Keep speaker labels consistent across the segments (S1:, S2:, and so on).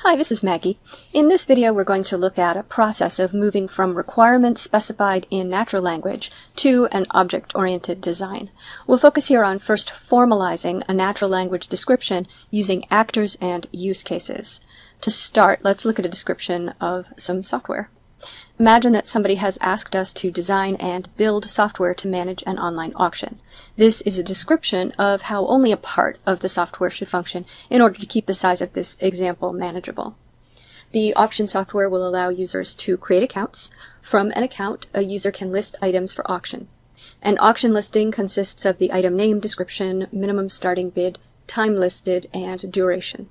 S1: Hi, this is Maggie. In this video, we're going to look at a process of moving from requirements specified in natural language to an object-oriented design. We'll focus here on first formalizing a natural language description using actors and use cases. To start, let's look at a description of some software. Imagine that somebody has asked us to design and build software to manage an online auction. This is a description of how only a part of the software should function in order to keep the size of this example manageable. The auction software will allow users to create accounts. From an account, a user can list items for auction. An auction listing consists of the item name, description, minimum starting bid, time listed, and duration.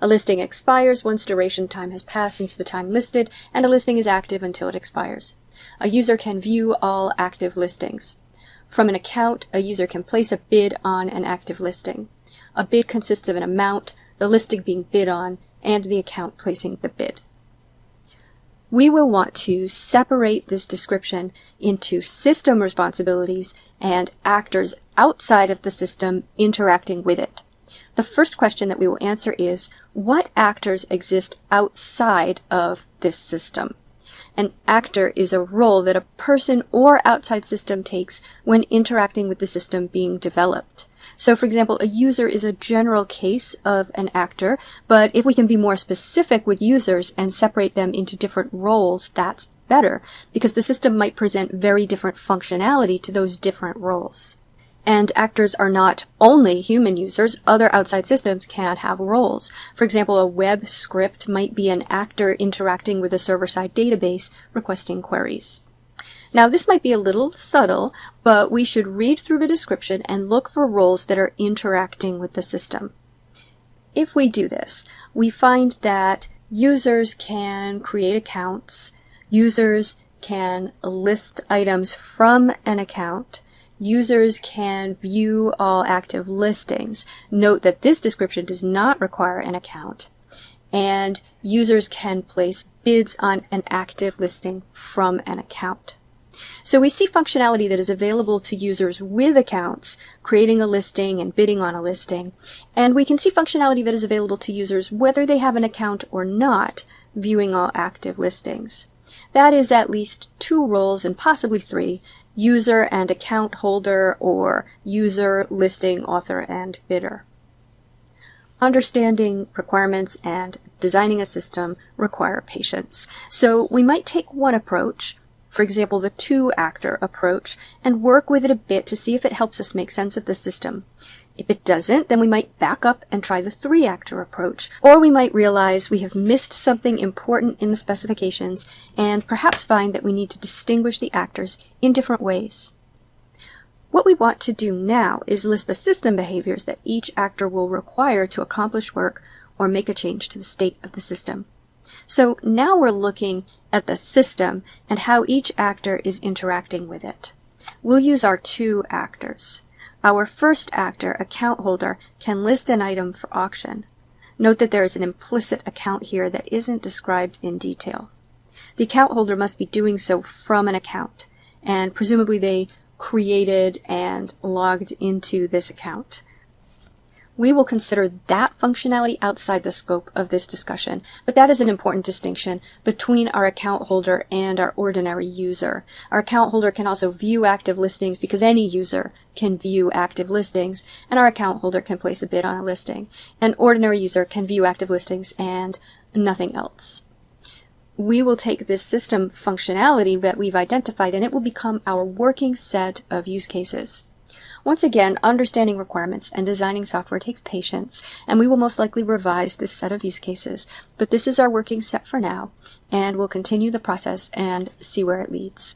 S1: A listing expires once duration time has passed since the time listed, and a listing is active until it expires. A user can view all active listings. From an account, a user can place a bid on an active listing. A bid consists of an amount, the listing being bid on, and the account placing the bid. We will want to separate this description into system responsibilities and actors outside of the system interacting with it. The first question that we will answer is, what actors exist outside of this system? An actor is a role that a person or outside system takes when interacting with the system being developed. So, for example, a user is a general case of an actor, but if we can be more specific with users and separate them into different roles, that's better, because the system might present very different functionality to those different roles. And actors are not only human users. Other outside systems can have roles. For example, a web script might be an actor interacting with a server-side database requesting queries. Now, this might be a little subtle, but we should read through the description and look for roles that are interacting with the system. If we do this, we find that users can create accounts, users can list items from an account, users can view all active listings. Note that this description does not require an account. And users can place bids on an active listing from an account. So we see functionality that is available to users with accounts, creating a listing and bidding on a listing. And we can see functionality that is available to users whether they have an account or not, viewing all active listings. That is at least 2 roles and possibly 3, user and account holder, or user, listing, author, and bidder. Understanding requirements and designing a system require patience. So we might take one approach, for example the 2-actor approach, and work with it a bit to see if it helps us make sense of the system. If it doesn't, then we might back up and try the 3-actor approach, or we might realize we have missed something important in the specifications and perhaps find that we need to distinguish the actors in different ways. What we want to do now is list the system behaviors that each actor will require to accomplish work or make a change to the state of the system. So now we're looking at the system and how each actor is interacting with it. We'll use our 2 actors. Our first actor, account holder, can list an item for auction. Note that there is an implicit account here that isn't described in detail. The account holder must be doing so from an account, and presumably they created and logged into this account. We will consider that functionality outside the scope of this discussion, but that is an important distinction between our account holder and our ordinary user. Our account holder can also view active listings because any user can view active listings, and our account holder can place a bid on a listing. An ordinary user can view active listings and nothing else. We will take this system functionality that we've identified and it will become our working set of use cases. Once again, understanding requirements and designing software takes patience, and we will most likely revise this set of use cases, but this is our working set for now, and we'll continue the process and see where it leads.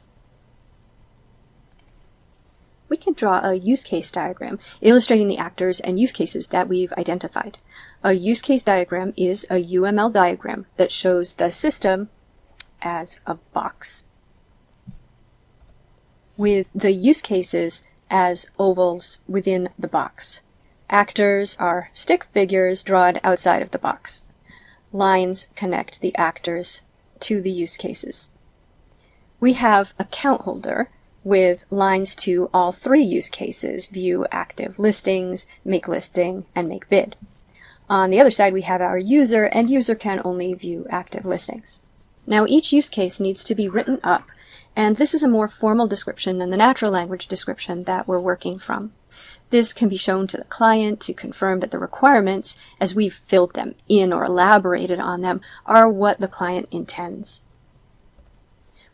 S1: We can draw a use case diagram illustrating the actors and use cases that we've identified. A use case diagram is a UML diagram that shows the system as a box, with the use cases as ovals within the box. Actors are stick figures drawn outside of the box. Lines connect the actors to the use cases. We have account holder with lines to all 3 use cases: view active listings, make listing, and make bid. On the other side, we have our user, and user can only view active listings. Now, each use case needs to be written up, and this is a more formal description than the natural language description that we're working from. This can be shown to the client to confirm that the requirements, as we've filled them in or elaborated on them, are what the client intends.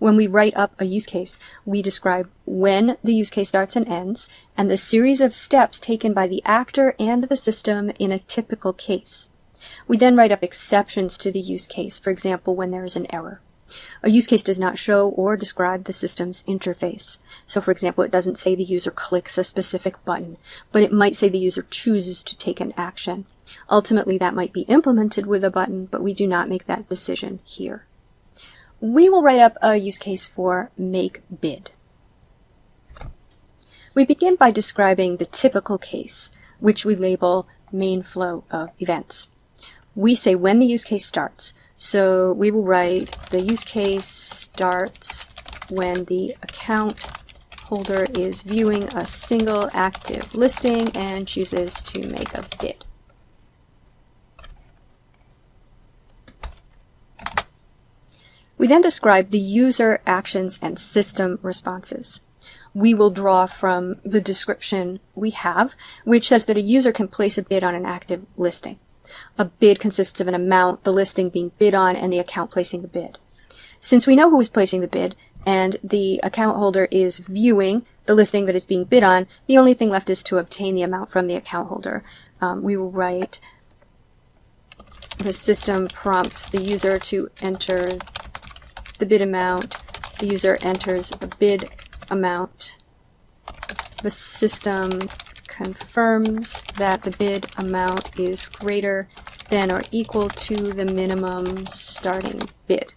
S1: When we write up a use case, we describe when the use case starts and ends, and the series of steps taken by the actor and the system in a typical case. We then write up exceptions to the use case, for example, when there is an error. A use case does not show or describe the system's interface. So, for example, it doesn't say the user clicks a specific button, but it might say the user chooses to take an action. Ultimately, that might be implemented with a button, but we do not make that decision here. We will write up a use case for make bid. We begin by describing the typical case, which we label main flow of events. We say when the use case starts, so we will write the use case starts when the account holder is viewing a single active listing and chooses to make a bid. We then describe the user actions and system responses. We will draw from the description we have, which says that a user can place a bid on an active listing. A bid consists of an amount, the listing being bid on, and the account placing the bid. Since we know who is placing the bid, and the account holder is viewing the listing that is being bid on, the only thing left is to obtain the amount from the account holder. We will write the system prompts the user to enter the bid amount. The user enters the bid amount. The system confirms that the bid amount is greater than or equal to the minimum starting bid.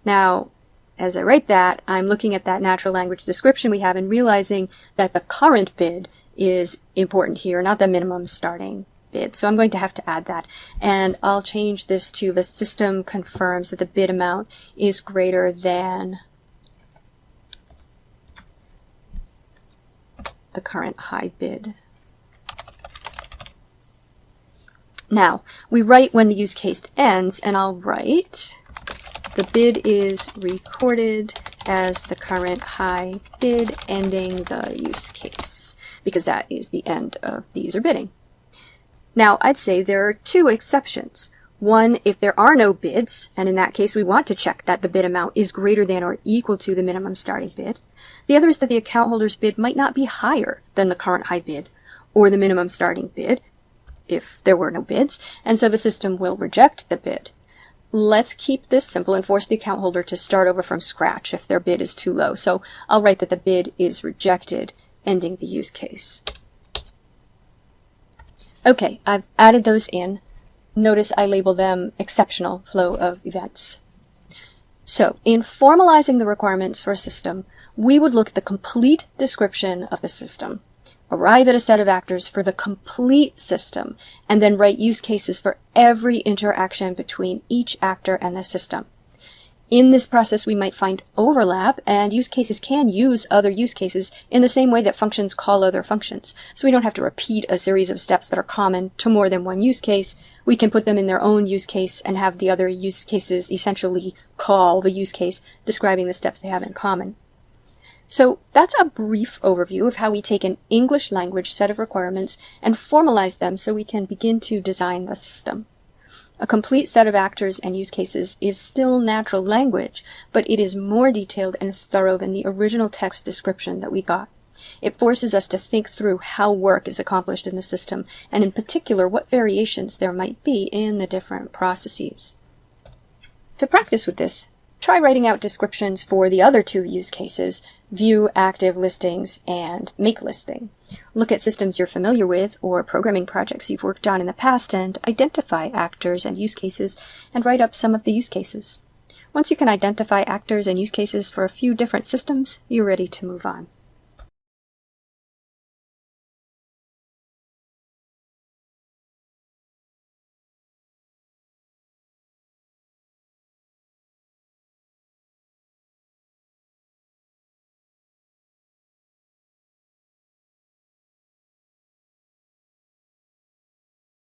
S1: Now, as I write that, I'm looking at that natural language description we have and realizing that the current bid is important here, not the minimum starting bid. So I'm going to have to add that. And I'll change this to the system confirms that the bid amount is greater than the current high bid. Now, we write when the use case ends, and I'll write the bid is recorded as the current high bid ending the use case, because that is the end of the user bidding. Now, I'd say there are two exceptions. One, if there are no bids, and in that case we want to check that the bid amount is greater than or equal to the minimum starting bid. The other is that the account holder's bid might not be higher than the current high bid or the minimum starting bid if there were no bids, and so the system will reject the bid. Let's keep this simple and force the account holder to start over from scratch if their bid is too low. So I'll write that the bid is rejected, ending the use case. Okay, I've added those in. Notice I label them exceptional flow of events. So, in formalizing the requirements for a system, we would look at the complete description of the system, arrive at a set of actors for the complete system, and then write use cases for every interaction between each actor and the system. In this process, we might find overlap, and use cases can use other use cases in the same way that functions call other functions. So we don't have to repeat a series of steps that are common to more than one use case. We can put them in their own use case and have the other use cases essentially call the use case, describing the steps they have in common. So that's a brief overview of how we take an English language set of requirements and formalize them so we can begin to design the system. A complete set of actors and use cases is still natural language, but it is more detailed and thorough than the original text description that we got. It forces us to think through how work is accomplished in the system, and in particular what variations there might be in the different processes. To practice with this, try writing out descriptions for the other two use cases, view active listings and make listing. Look at systems you're familiar with or programming projects you've worked on in the past and identify actors and use cases and write up some of the use cases. Once you can identify actors and use cases for a few different systems, you're ready to move on.